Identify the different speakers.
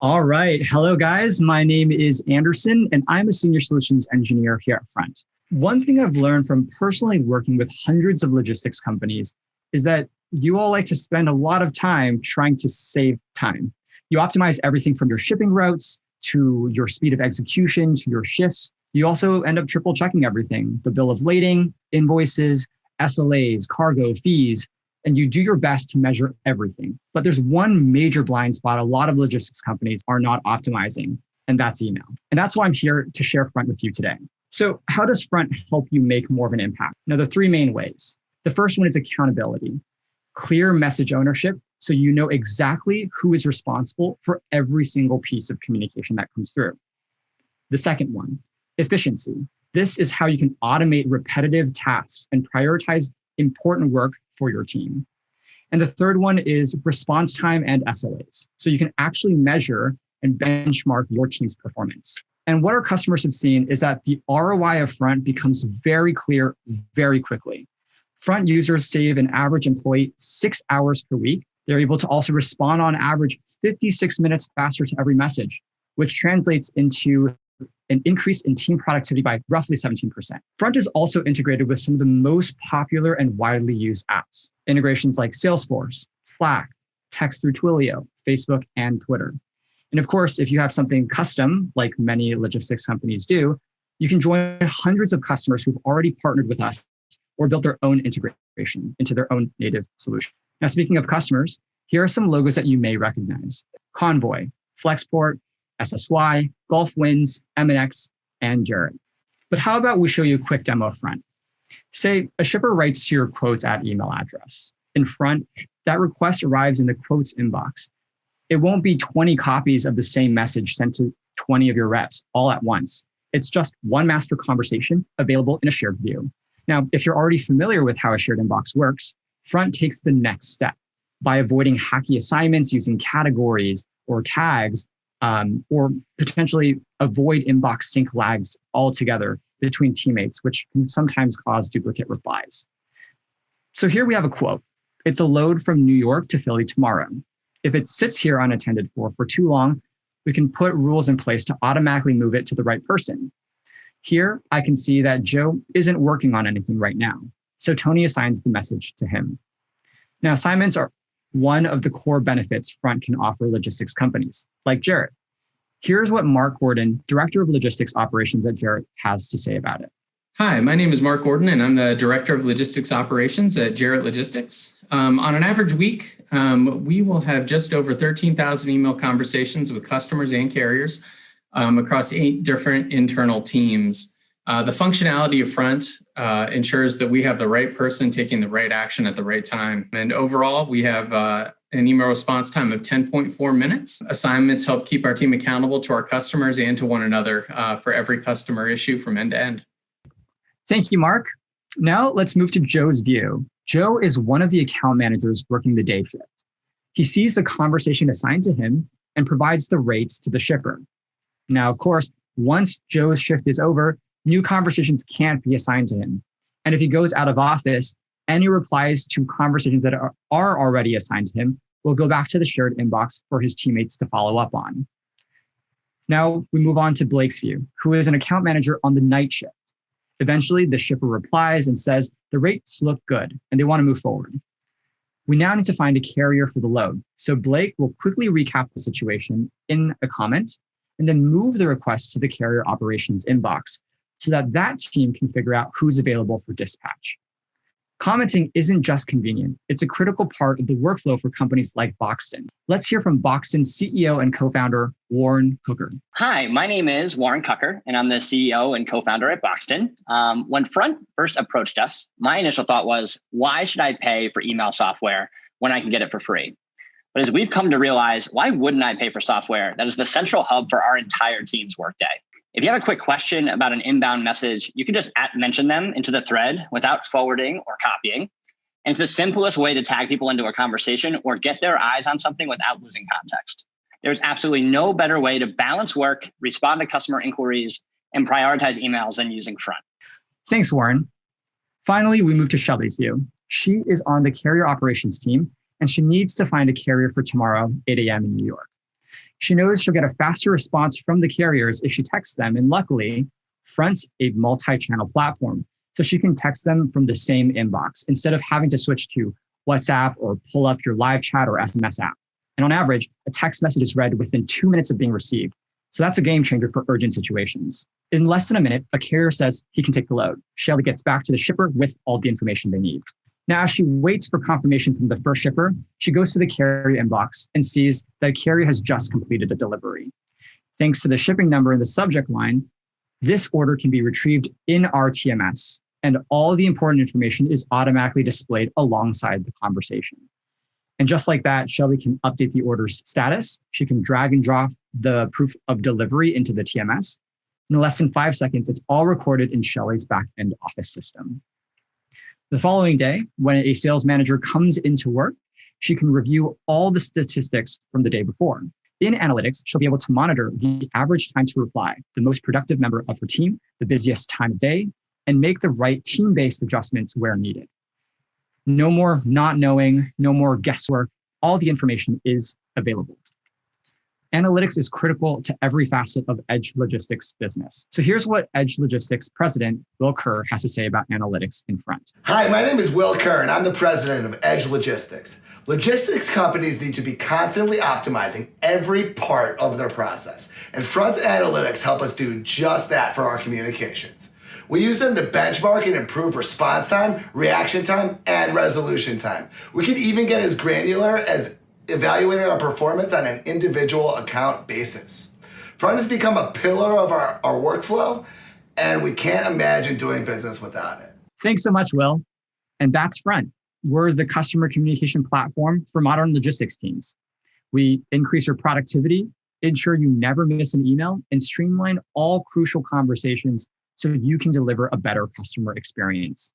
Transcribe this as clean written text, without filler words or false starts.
Speaker 1: All right. Hello, guys. My name is Anderson, and I'm a senior solutions engineer here at Front. One thing I've learned from personally working with hundreds of logistics companies is that you all like to spend a lot of time trying to save time. You optimize everything from your shipping routes to your speed of execution to your shifts. You also end up triple checking everything, the bill of lading, invoices, SLAs, cargo, fees, and you do your best to measure everything. But there's one major blind spot a lot of logistics companies are not optimizing, and that's email. And that's why I'm here to share Front with you today. So how does Front help you make more of an impact? Now, there are three main ways. The first one is accountability, clear message ownership, so you know exactly who is responsible for every single piece of communication that comes through. The second one, efficiency. This is how you can automate repetitive tasks and prioritize important work for your team. And the third one is response time and SLAs. So you can actually measure and benchmark your team's performance. And what our customers have seen is that the ROI of Front becomes very clear very quickly. Front users save an average employee 6 hours per week. They're able to also respond on average 56 minutes faster to every message, which translates into an increase in team productivity by roughly 17%. Front is also integrated with some of the most popular and widely used apps. Integrations like Salesforce, Slack, text through Twilio, Facebook, and Twitter. And of course, if you have something custom, like many logistics companies do, you can join hundreds of customers who've already partnered with us or built their own integration into their own native solution. Now, speaking of customers, here are some logos that you may recognize: Convoy, Flexport, SSY, Gulf Winds, MNX, and Jarrett. But how about we show you a quick demo of Front? Say a shipper writes your quotes at email address. In Front, that request arrives in the quotes inbox. It won't be 20 copies of the same message sent to 20 of your reps all at once. It's just one master conversation available in a shared view. Now, if you're already familiar with how a shared inbox works, Front takes the next step by avoiding hacky assignments using categories or tags, or potentially avoid inbox sync lags altogether between teammates, which can sometimes cause duplicate replies. So here we have a quote. It's a load from New York to Philly tomorrow. If it sits here unattended for too long, we can put rules in place to automatically move it to the right person. Here, I can see that Joe isn't working on anything right now, so Tony assigns the message to him. Now, assignments are one of the core benefits Front can offer logistics companies, like Jarrett. Here's what Mark Gordon, Director of Logistics Operations at Jarrett, has to say about it.
Speaker 2: Hi, my name is Mark Gordon, and I'm the Director of Logistics Operations at Jarrett Logistics. On an average week, we will have just over 13,000 email conversations with customers and carriers across 8 different internal teams. The functionality of Front ensures that we have the right person taking the right action at the right time. And overall, we have an email response time of 10.4 minutes. Assignments help keep our team accountable to our customers and to one another for every customer issue from end to end.
Speaker 1: Thank you, Mark. Now let's move to Joe's view. Joe is one of the account managers working the day shift. He sees the conversation assigned to him and provides the rates to the shipper. Now, of course, once Joe's shift is over, new conversations can't be assigned to him. And if he goes out of office, any replies to conversations that are already assigned to him will go back to the shared inbox for his teammates to follow up on. Now we move on to Blake's view, who is an account manager on the night shift. Eventually, the shipper replies and says the rates look good and they want to move forward. We now need to find a carrier for the load. So Blake will quickly recap the situation in a comment and then move the request to the carrier operations inbox so that that team can figure out who's available for dispatch. Commenting isn't just convenient. It's a critical part of the workflow for companies like Boxton. Let's hear from Boxton's CEO and co-founder, Warren Cooker.
Speaker 3: Hi, my name is Warren Cooker, and I'm the CEO and co-founder at Boxton. When Front first approached us, my initial thought was, why should I pay for email software when I can get it for free? But as we've come to realize, why wouldn't I pay for software that is the central hub for our entire team's workday? If you have a quick question about an inbound message, you can just mention them into the thread without forwarding or copying. And it's the simplest way to tag people into a conversation or get their eyes on something without losing context. There's absolutely no better way to balance work, respond to customer inquiries, and prioritize emails than using Front.
Speaker 1: Thanks, Warren. Finally, we move to Shelly's view. She is on the carrier operations team, and she needs to find a carrier for tomorrow, 8 a.m. in New York. She knows she'll get a faster response from the carriers if she texts them. And luckily, Front's a multi-channel platform, so she can text them from the same inbox instead of having to switch to WhatsApp or pull up your live chat or SMS app. And on average, a text message is read within 2 minutes of being received. So that's a game changer for urgent situations. In less than a minute, a carrier says he can take the load. Shelly gets back to the shipper with all the information they need. Now, as she waits for confirmation from the first shipper, she goes to the carrier inbox and sees that a carrier has just completed a delivery. Thanks to the shipping number in the subject line, this order can be retrieved in our TMS, and all the important information is automatically displayed alongside the conversation. And just like that, Shelly can update the order's status. She can drag and drop the proof of delivery into the TMS. In less than 5 seconds, it's all recorded in Shelly's back-end office system. The following day, when a sales manager comes into work, she can review all the statistics from the day before. In analytics, she'll be able to monitor the average time to reply, the most productive member of her team, the busiest time of day, and make the right team-based adjustments where needed. No more not knowing, no more guesswork. All the information is available. Analytics is critical to every facet of Edge Logistics business. So here's what Edge Logistics President Will Kerr has to say about analytics in Front.
Speaker 4: Hi, my name is Will Kerr, and I'm the president of Edge Logistics. Logistics companies need to be constantly optimizing every part of their process, and Front's analytics help us do just that for our communications. We use them to benchmark and improve response time, reaction time, and resolution time. We can even get as granular as evaluating our performance on an individual account basis. Front has become a pillar of our workflow, and we can't imagine doing business without it.
Speaker 1: Thanks so much, Will. And that's Front. We're the customer communication platform for modern logistics teams. We increase your productivity, ensure you never miss an email, and streamline all crucial conversations so you can deliver a better customer experience.